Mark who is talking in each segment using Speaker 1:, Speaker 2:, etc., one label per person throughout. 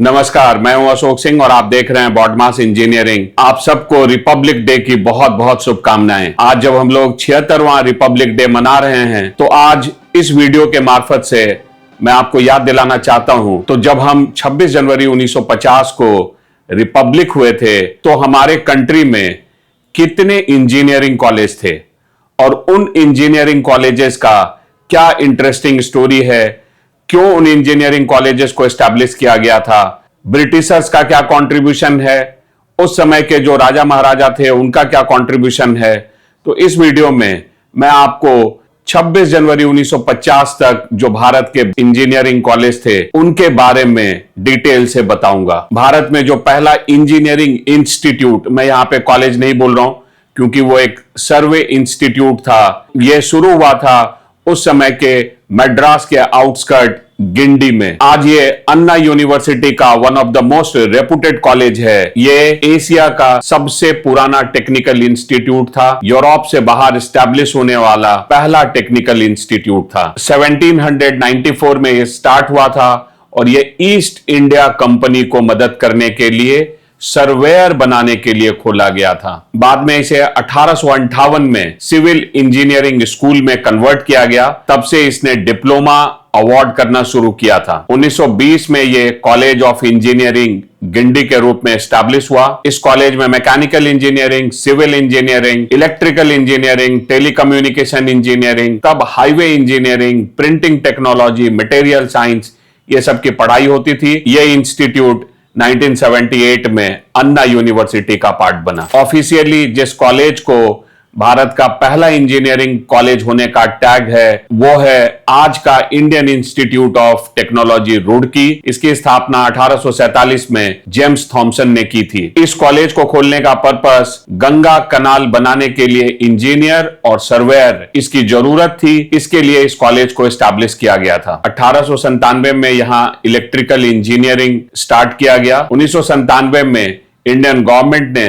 Speaker 1: नमस्कार, मैं हूं अशोक सिंह और आप देख रहे हैं बॉडमास इंजीनियरिंग। आप सबको रिपब्लिक डे की बहुत बहुत शुभकामनाएं। आज जब हम लोग 76वां रिपब्लिक डे मना रहे हैं तो आज इस वीडियो के मार्फत से मैं आपको याद दिलाना चाहता हूं। तो जब हम 26 जनवरी 1950 को रिपब्लिक हुए थे तो हमारे कंट्री में कितने इंजीनियरिंग कॉलेज थे और उन इंजीनियरिंग कॉलेजेस का क्या इंटरेस्टिंग स्टोरी है, क्यों उन इंजीनियरिंग कॉलेजेस को एस्टैब्लिश किया गया था, ब्रिटिशर्स का क्या कंट्रीब्यूशन है, उस समय के जो राजा महाराजा थे उनका क्या कंट्रीब्यूशन है। तो इस वीडियो में मैं आपको 26 जनवरी 1950 तक जो भारत के इंजीनियरिंग कॉलेज थे उनके बारे में डिटेल से बताऊंगा। भारत में जो पहला इंजीनियरिंग इंस्टीट्यूट, मैं यहां पे कॉलेज नहीं बोल रहा हूं क्योंकि वो एक सर्वे इंस्टीट्यूट था, यह शुरू हुआ था उस समय के मद्रास के आउटस्कर्ट गिंडी में। आज ये अन्ना यूनिवर्सिटी का one of the most reputed college है। ये एशिया का सबसे पुराना टेक्निकल इंस्टीट्यूट था, यूरोप से बाहर स्टैब्लिश होने वाला पहला टेक्निकल इंस्टीट्यूट था। 1794 में ये स्टार्ट हुआ था और ये ईस्ट इंडिया कंपनी को मदद करने के लिए सर्वेयर बनाने के लिए खोला गया था। बाद में इसे 1858 में सिविल इंजीनियरिंग स्कूल में कन्वर्ट किया गया। तब से इसने डिप्लोमा अवार्ड करना शुरू किया था। 1920 में यह कॉलेज ऑफ इंजीनियरिंग गिंडी के रूप में एस्टैब्लिश हुआ। इस कॉलेज में mechanical engineering, civil engineering, electrical engineering, telecommunication engineering, तब highway engineering, printing technology, material science, ये सब की पढ़ाई होती थी। यह इंस्टीट्यूट 1978 में अन्ना यूनिवर्सिटी का पार्ट बना। ऑफिशियली जिस कॉलेज को भारत का पहला इंजीनियरिंग कॉलेज होने का टैग है वो है आज का Indian institute of technology Roorkee. इसकी स्थापना 1847 में जेम्स थॉमसन ने की थी। इस कॉलेज को खोलने का पर्पस गंगा कनाल बनाने के लिए इंजीनियर और सर्वेयर इसकी जरूरत थी, इसके लिए इस कॉलेज को एस्टैब्लिश किया गया था। 1897 में यहां इलेक्ट्रिकल इंजीनियरिंग स्टार्ट किया गया। 1997 में इंडियन गवर्नमेंट ने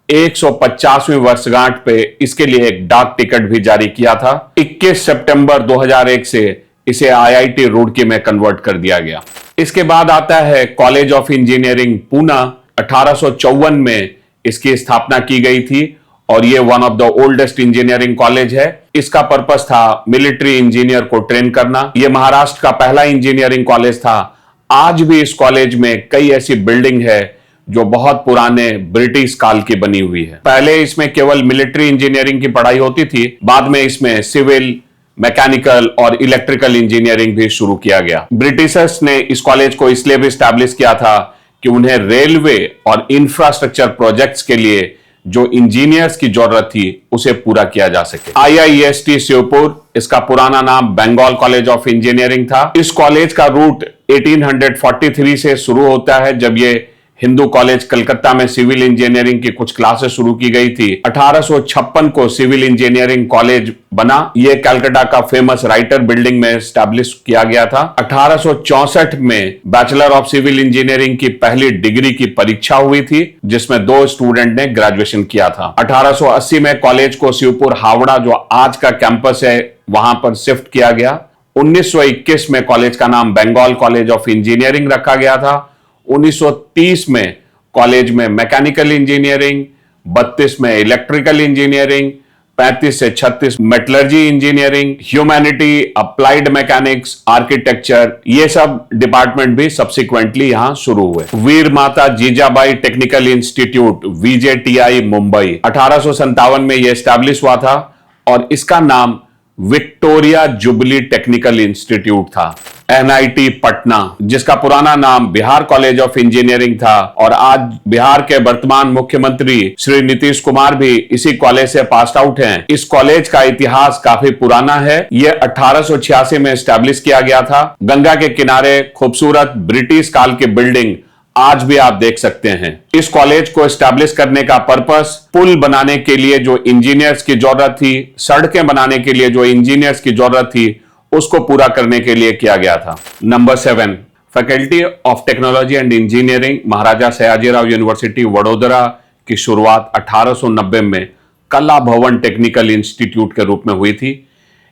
Speaker 1: 150वीं वर्षगांठ पे इसके लिए एक डाक टिकट भी जारी किया था। 21 सितंबर 2001 से इसे आईआईटी रुड़की में कन्वर्ट कर दिया गया। इसके बाद आता है कॉलेज ऑफ इंजीनियरिंग पूना। 1854 में इसकी स्थापना की गई थी और यह one of the oldest engineering college है। इसका पर्पस था मिलिट्री इंजीनियर को ट्रेन करना। यह महाराष्ट्र का पहला इंजीनियरिंग कॉलेज था। आज भी इस कॉलेज में कई ऐसी बिल्डिंग है जो बहुत पुराने ब्रिटिश काल की बनी हुई है। पहले इसमें केवल मिलिट्री इंजीनियरिंग की पढ़ाई होती थी, बाद में इसमें सिविल, मैकेनिकल और इलेक्ट्रिकल इंजीनियरिंग भी शुरू किया गया। ब्रिटिशर्स ने इस कॉलेज को इसलिए भी स्टैब्लिश किया था कि उन्हें रेलवे और इंफ्रास्ट्रक्चर प्रोजेक्ट्स के लिए जो इंजीनियर्स की जरूरत थी उसे पूरा किया जा सके। IIST श्योपुर, इसका पुराना नाम बंगाल कॉलेज ऑफ इंजीनियरिंग था। इस कॉलेज का रूट 1843 से शुरू होता है जब ये हिंदू कॉलेज कलकत्ता में सिविल इंजीनियरिंग की कुछ क्लासेस शुरू की गई थी। 1856 को सिविल इंजीनियरिंग कॉलेज बना। यह कलकत्ता का फेमस राइटर बिल्डिंग में एस्टैब्लिश किया गया था। 1864 में बैचलर ऑफ सिविल इंजीनियरिंग की पहली डिग्री की परीक्षा हुई थी जिसमें 2 स्टूडेंट ने ग्रेजुएशन किया था। 1880 में कॉलेज को शिवपुर हावड़ा जो आज का कैंपस है वहां पर शिफ्ट किया गया। 1921 में कॉलेज का नाम बंगाल कॉलेज ऑफ इंजीनियरिंग रखा गया था। 1930 में कॉलेज में मैकेनिकल इंजीनियरिंग, 32 में इलेक्ट्रिकल इंजीनियरिंग, 35 से 36 metallurgy engineering, humanity, applied mechanics, architecture, ये सब डिपार्टमेंट भी सब्सिक्वेंटली यहां शुरू हुए। वीर माता Jijabai technical institute VJTI Mumbai 1857 में यह एस्टैब्लिश हुआ था और इसका नाम विक्टोरिया जुबली टेक्निकल इंस्टीट्यूट था। NIT पटना, जिसका पुराना नाम बिहार कॉलेज ऑफ इंजीनियरिंग था और आज बिहार के वर्तमान मुख्यमंत्री श्री नीतीश कुमार भी इसी कॉलेज से पास आउट हैं। इस कॉलेज का इतिहास काफी पुराना है। यह 1886 में एस्टैब्लिश किया गया था। गंगा के किनारे खूबसूरत ब्रिटिश काल की बिल्डिंग आज भी आप देख सकते हैं। इस कॉलेज को एस्टैब्लिश करने का पर्पस पुल बनाने के लिए जो इंजीनियर्स की जरूरत थी, सड़कें बनाने के लिए जो इंजीनियर्स की जरूरत थी, उसको पूरा करने के लिए किया गया था। Number 7, faculty of technology and engineering, Maharaja Sayajirao university Vadodara की शुरुआत 1890 में कला भवन टेक्निकल इंस्टीट्यूट के रूप में हुई थी।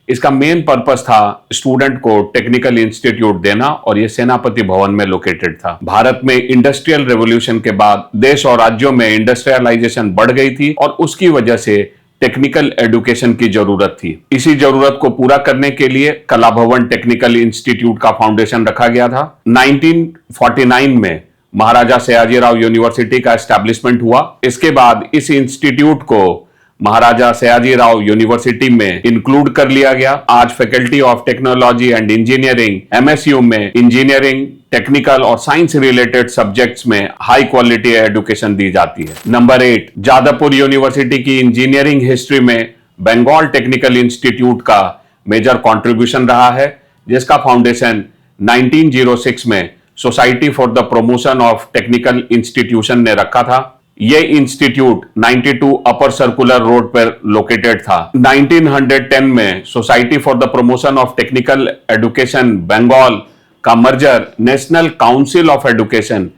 Speaker 1: इसका मेन पर्पस था स्टूडेंट को टेक्निकल इंस्टीट्यूट देना और ये सेनापति भवन में लोकेटेड था। भारत में इंडस्ट्रियल रेवोल्यूशन के बाद देश और राज्यों में इंडस्ट्रियलाइजेशन बढ़ गई थी और उसकी वजह से टेक्निकल एजुकेशन की जरूरत थी। इसी जरूरत को पूरा करने के लिए कला भवन टेक्निकल इंस्टीट्यूट का फाउंडेशन रखा गया था। 1949 में महाराजा सयाजीराव यूनिवर्सिटी का एस्टैब्लिशमेंट हुआ। इसके बाद इस इंस्टीट्यूट को महाराजा सयाजीराव यूनिवर्सिटी में इंक्लूड कर लिया गया। आज faculty of technology and engineering MSU में इंजीनियरिंग, टेक्निकल और साइंस रिलेटेड सब्जेक्ट्स में हाई क्वालिटी एजुकेशन दी जाती है। नंबर 8, जादवपुर यूनिवर्सिटी की इंजीनियरिंग हिस्ट्री में बंगाल टेक्निकल इंस्टीट्यूट का मेजर कंट्रीब्यूशन रहा है, जिसका फाउंडेशन 1906 में society for the promotion of technical institution ने रखा था। ये इंस्टीट्यूट 92 अपर सर्कुलर रोड पर लोकेटेड था। 1910 में society for the promotion of technical education Bengal का merger national council of education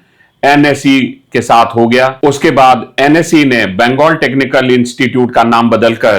Speaker 1: NSE के साथ हो गया। उसके बाद NSE ने बंगाल टेक्निकल इंस्टीट्यूट का नाम बदलकर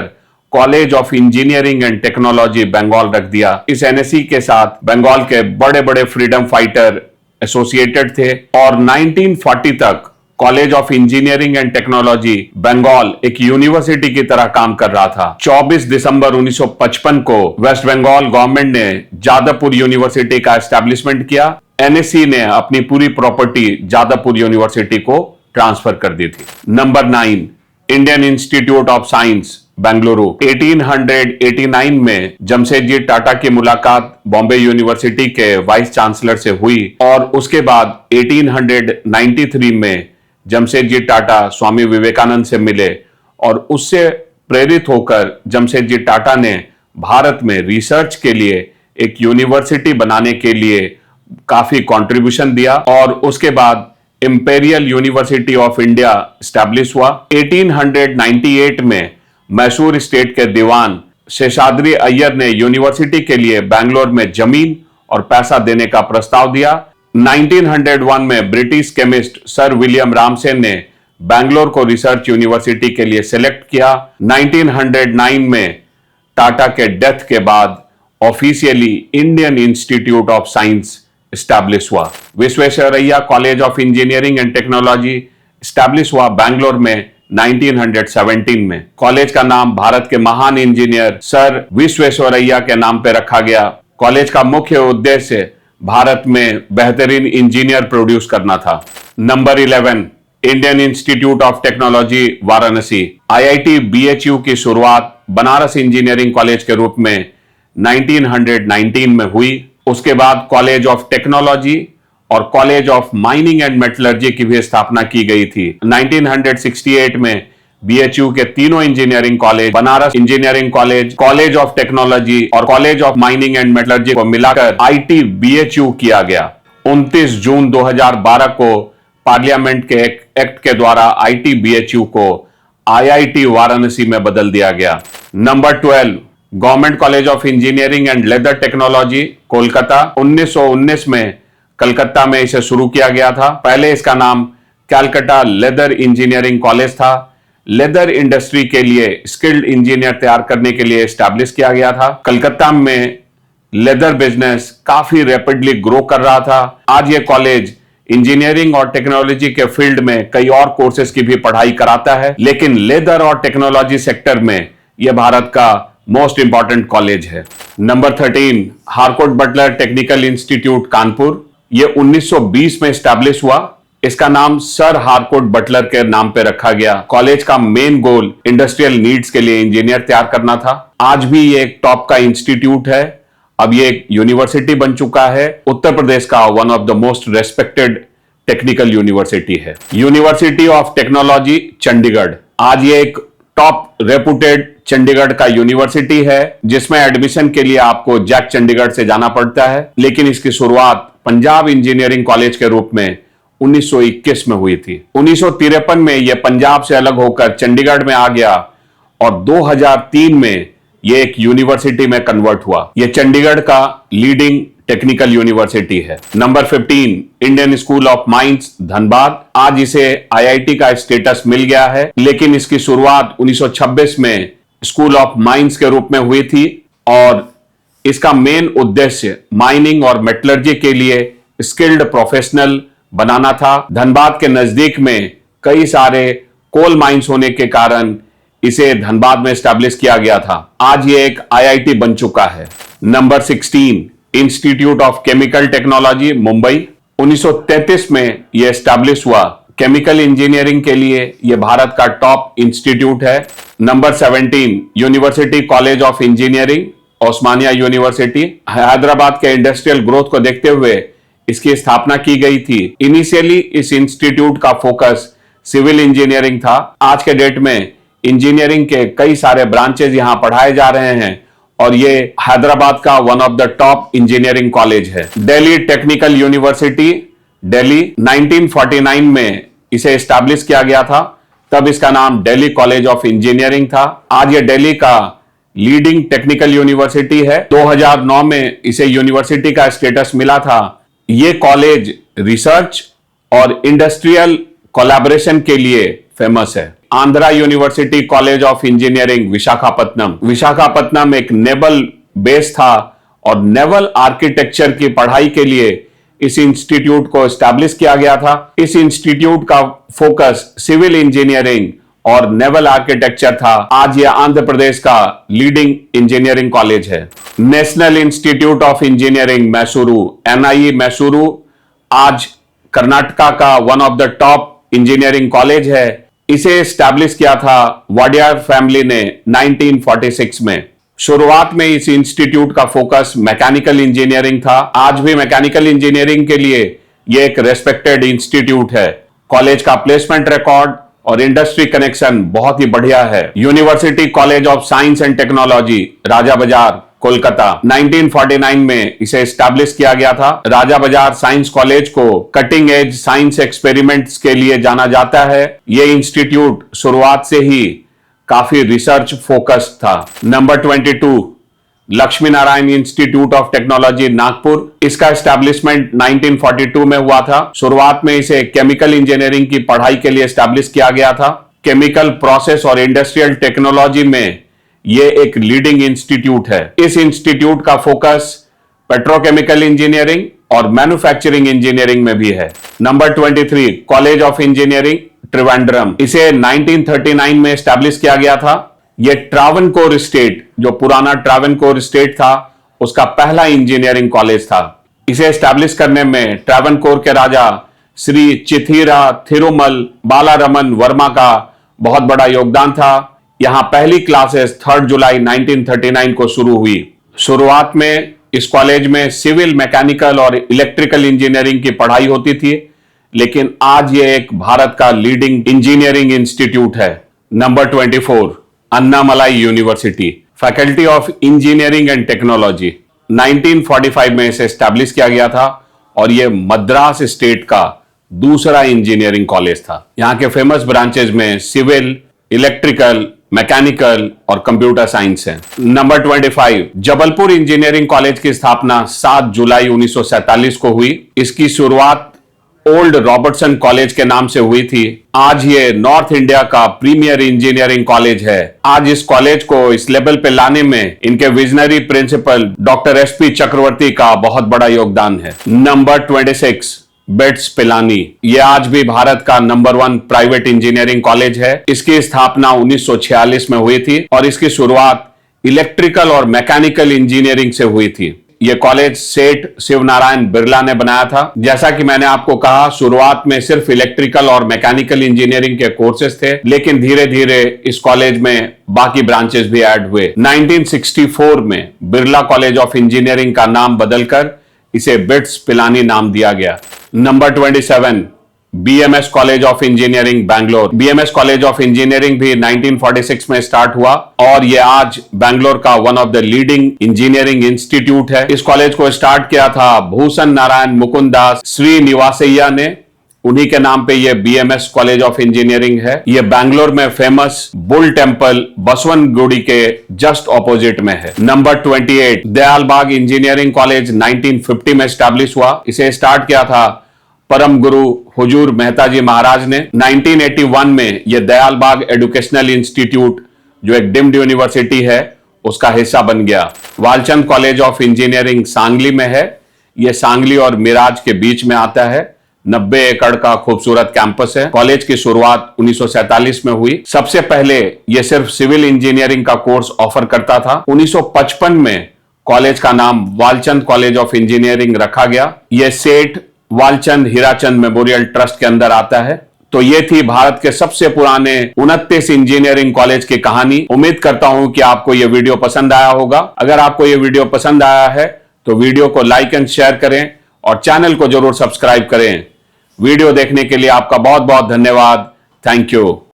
Speaker 1: college of engineering and technology Bengal रख दिया। इस NSE के साथ बंगाल के बड़े बड़े फ्रीडम फाइटर एसोसिएटेड थे और 1940 तक college of engineering and technology Bengal एक यूनिवर्सिटी की तरह काम कर रहा था। 24 दिसंबर 1955 को वेस्ट बंगाल गवर्नमेंट ने जादवपुर यूनिवर्सिटी का एस्टैब्लिशमेंट किया। NSE ने अपनी पूरी प्रॉपर्टी जादवपुर यूनिवर्सिटी को ट्रांसफर कर दी थी। Number 9, Indian institute of science Bengaluru. 1889 में जमशेदजी टाटा की मुलाकात बॉम्बे यूनिवर्सिटी के वाइस चांसलर से हुई और उसके बाद 1893 में जमशेदजी टाटा स्वामी विवेकानंद से मिले और उससे प्रेरित होकर जमशेदजी टाटा ने भारत में रिसर्च के लिए एक यूनिवर्सिटी बनाने के लिए काफी कंट्रीब्यूशन दिया और उसके बाद imperial university of India establish हुआ। 1898 में मैसूर स्टेट के दीवान शेषाद्री अय्यर ने यूनिवर्सिटी के लिए बैंगलोर में जमीन और पैसा देने का प्रस्ताव दिया। 1901 में British chemist sir William Ramsay ने बैंगलोर को रिसर्च यूनिवर्सिटी के लिए सेलेक्ट किया। 1909 में टाटा के डेथ के बाद officially Indian institute of science establish हुआ। Visvesvaraya college of engineering and technology establish हुआ बैंगलोर में 1917 में। कॉलेज का नाम भारत के महान इंजीनियर सर विश्वेश्वरैया के नाम पे रखा गया। कॉलेज का मुख्य उद्देश्य भारत में बेहतरीन इंजीनियर प्रोड्यूस करना था। Number 11, Indian institute of technology Varanasi. IIT BHU की शुरुआत बनारस इंजीनियरिंग कॉलेज के रूप में 1919 में हुई। उसके बाद कॉलेज ऑफ टेक्नोलॉजी और college of mining and metallurgy की भी स्थापना की गई थी। 1968 में BHU के तीनों engineering college, Banaras engineering college, college of technology और college of mining and metallurgy को मिलाकर IT BHU किया गया। 29 जून 2012 को पार्लियामेंट के एक्ट के द्वारा IT BHU को IIT वाराणसी में बदल दिया गया। Number 12, government college of engineering and leather technology Kolkata. 1919 में कलकत्ता में इसे शुरू किया गया था। पहले इसका नाम कैलकाटा लेदर इंजीनियरिंग कॉलेज था। लेदर इंडस्ट्री के लिए स्किल्ड इंजीनियर तैयार करने के लिए एस्टैब्लिश किया गया था। कलकत्ता में लेदर बिजनेस काफी रैपिडली ग्रो कर रहा था। आज ये कॉलेज इंजीनियरिंग और टेक्नोलॉजी के फील्ड में कई और कोर्सेज की भी पढ़ाई कराता है, लेकिन लेदर और टेक्नोलॉजी सेक्टर में यह भारत का मोस्ट इंपॉर्टेंट कॉलेज है। Number 13, Harcourt Butler technical institute Kanpur. यह 1920 में एस्टैब्लिश हुआ। इसका नाम सर हारकोट बटलर के नाम पे रखा गया। कॉलेज का मेन गोल इंडस्ट्रियल नीड्स के लिए इंजीनियर तैयार करना था। आज भी ये एक टॉप का इंस्टीट्यूट है। अब ये एक यूनिवर्सिटी बन चुका है। उत्तर प्रदेश का one of the most respected technical university है। University of technology Chandigarh. आज ये एक टॉप रेपुटेड चंडीगढ़ का यूनिवर्सिटी है, जिसमें एडमिशन के लिए आपको जैक चंडीगढ़ से जाना पड़ता है, लेकिन इसकी शुरुआत पंजाब इंजीनियरिंग कॉलेज के रूप में 1921 में हुई थी। 1953 में यह पंजाब से अलग होकर चंडीगढ़ में आ गया और 2003 में यह एक यूनिवर्सिटी में कन्वर्ट हुआ। यह चंडीगढ़ का लीडिंग टेक्निकल यूनिवर्सिटी है। Number 15, Indian school of mines Dhanbad. आज इसे IIT का स्टेटस मिल गया है, लेकिन इसकी शुरुआत 1926 में स्कूल ऑफ माइंस के रूप में हुई थी। और इसका मेन उद्देश्य माइनिंग और मेटलर्जी के लिए स्किल्ड प्रोफेशनल बनाना था। धनबाद के नजदीक में कई सारे कोल माइंस होने के कारण इसे धनबाद में स्टैब्लिश किया गया था। आज ये एक आईआईटी बन चुका है। Number 16, institute of chemical technology Mumbai. 1933 में यह स्टैब्लिश हुआ। केमिकल इंजीनियरिंग के लिए यह भारत का टॉप इंस्टीट्यूट है। Number 17, university college of engineering Osmania university. Hyderabad के इंडस्ट्रियल ग्रोथ को देखते हुए इसकी स्थापना की गई थी। इनिशियली इस इंस्टीट्यूट का फोकस सिविल इंजीनियरिंग था। आज के डेट में इंजीनियरिंग के कई सारे ब्रांचेज यहां पढ़ाए जा रहे हैं और ये हैदराबाद का one of the top engineering college है। दिल्ली टेक्निकल यूनिवर्सिटी दिल्ली, 1949 में इसे एस्टैब्लिश किया गया था। तब इसका नाम दिल्ली कॉलेज ऑफ इंजीनियरिंग था। आज ये दिल्ली का लीडिंग टेक्निकल यूनिवर्सिटी है। 2009 में इसे यूनिवर्सिटी का स्टेटस मिला था। ये कॉलेज रिसर्च और इंडस्ट्रियल कोलैबोरेशन के लिए फेमस है। Andhra university college of engineering Visakhapatnam. Visakhapatnam एक नेवल बेस था और नेवल आर्किटेक्चर की पढ़ाई के लिए इस इंस्टीट्यूट को एस्टैब्लिश किया गया था। इस इंस्टीट्यूट का फोकस सिविल इंजीनियरिंग और नेवल आर्किटेक्चर था। आज यह आंध्र प्रदेश का लीडिंग इंजीनियरिंग कॉलेज है। National institute of engineering Mysuru, NIE Mysuru, आज कर्नाटका का one of the top engineering college है। इसे एस्टैब्लिश किया था वाडियार फैमिली ने 1946 में। शुरुआत में इस इंस्टीट्यूट का फोकस मैकेनिकल इंजीनियरिंग था। आज भी मैकेनिकल इंजीनियरिंग के लिए यह एक रेस्पेक्टेड इंस्टीट्यूट है। कॉलेज का प्लेसमेंट रिकॉर्ड और इंडस्ट्री कनेक्शन बहुत ही बढ़िया है। University college of science and technology Raja Bazar Kolkata, 1949 में इसे एस्टैब्लिश किया गया था। राजा बाजार साइंस कॉलेज को कटिंग एज साइंस एक्सपेरिमेंट्स के लिए जाना जाता है। यह इंस्टीट्यूट शुरुआत से ही काफी रिसर्च फोकस्ड था। Number 22, Lakshmi Narayan institute of technology Nagpur. इसका एस्टैब्लिशमेंट 1942 में हुआ था। शुरुआत में इसे केमिकल इंजीनियरिंग की पढ़ाई के लिए एस्टैब्लिश किया गया था। केमिकल प्रोसेस और इंडस्ट्रियल टेक्नोलॉजी में यह एक लीडिंग इंस्टीट्यूट है। इस इंस्टीट्यूट का फोकस पेट्रोकेमिकल इंजीनियरिंग और मैन्युफैक्चरिंग इंजीनियरिंग में भी है। Number 23, college of engineering Trivandrum. इसे 1939 में एस्टैब्लिश किया गया था। यह ट्रावनकोर स्टेट, जो पुराना ट्रावनकोर स्टेट था, उसका पहला इंजीनियरिंग कॉलेज था। इसे एस्टैब्लिश करने में ट्रावनकोर के राजा श्री चिथिरा थिरुमल बालारमन वर्मा का बहुत बड़ा योगदान था। यहां पहली क्लासेस 3 जुलाई 1939 को शुरू हुई। शुरुआत में इस कॉलेज में सिविल, मैकेनिकल और इलेक्ट्रिकल इंजीनियरिंग की पढ़ाई होती थी, लेकिन आज यह एक भारत का लीडिंग इंजीनियरिंग इंस्टीट्यूट है। Number 24, Annamalai university, faculty of engineering and technology. 1945 में इसे एस्टैब्लिश किया गया था और यह मद्रास स्टेट का दूसरा इंजीनियरिंग कॉलेज था। यहां के फेमस ब्रांचेज में सिविल, इलेक्ट्रिकल, मैकेनिकल और कंप्यूटर साइंस है। नंबर 25, जबलपुर इंजीनियरिंग कॉलेज की स्थापना 7 जुलाई 1947 को हुई। इसकी शुरुआत ओल्ड रॉबर्टसन कॉलेज के नाम से हुई थी। आज ये नॉर्थ इंडिया का प्रीमियर इंजीनियरिंग कॉलेज है। आज इस कॉलेज को इस लेवल पे लाने में इनके विजनरी प्रिंसिपल डॉक्टर एसपी चक्रवर्ती का बहुत बड़ा योगदान है। Number 26, bits Pilani. यह आज भी भारत का नंबर 1 प्राइवेट इंजीनियरिंग कॉलेज है। इसकी स्थापना 1946 में हुई थी और इसकी शुरुआत इलेक्ट्रिकल और मैकेनिकल इंजीनियरिंग से हुई थी। यह कॉलेज सेठ शिवनारायण बिरला ने बनाया था। जैसा कि मैंने आपको कहा, शुरुआत में सिर्फ इलेक्ट्रिकल और मैकेनिकल इंजीनियरिंग के कोर्सेज थे, लेकिन धीरे धीरे इस कॉलेज में बाकी ब्रांचेस भी ऐड हुए। 1964 में बिरला कॉलेज ऑफ इंजीनियरिंग का नाम बदलकर इसे बिट्स पिलानी नाम दिया गया। Number 27, BMS college of engineering Bangalore. BMS college of engineering भी 1946 में स्टार्ट हुआ और यह आज बैंगलोर का one of the leading engineering institute है। इस कॉलेज को स्टार्ट किया था भूषण नारायण मुकुंदास श्रीनिवासैया ने। उन्हीं के नाम पे यह बीएमएस कॉलेज ऑफ इंजीनियरिंग है। यह बैंगलोर में फेमस बुल टेम्पल बसवन गुड़ी के जस्ट ऑपोजिट में है। नंबर 28, दयालबाग इंजीनियरिंग कॉलेज 1950 में स्टैब्लिश हुआ। इसे स्टार्ट किया था परम गुरु हुजूर मेहता जी महाराज ने। 1981 में यह दयालबाग एजुकेशनल इंस्टीट्यूट, जो एक डिम्ड यूनिवर्सिटी है, उसका हिस्सा बन गया। Walchand college of engineering Sangli में है। यह सांगली और मिराज के बीच में आता है। 90 एकड़ का खूबसूरत कैंपस है। कॉलेज की शुरुआत 1947 में हुई। सबसे पहले यह सिर्फ सिविल इंजीनियरिंग का कोर्स ऑफर करता था। 1955 में कॉलेज का नाम वालचंद कॉलेज ऑफ इंजीनियरिंग रखा गया। यह सेठ वालचंद हीराचंद मेमोरियल ट्रस्ट के अंदर आता है। तो ये थी भारत के सबसे पुराने 29 इंजीनियरिंग कॉलेज की कहानी। उम्मीद करता हूं कि आपको यह वीडियो पसंद आया होगा। अगर आपको यह वीडियो पसंद आया है तो वीडियो को लाइक एंड शेयर करें और चैनल को जरूर सब्सक्राइब करें। वीडियो देखने के लिए आपका बहुत बहुत धन्यवाद। Thank you.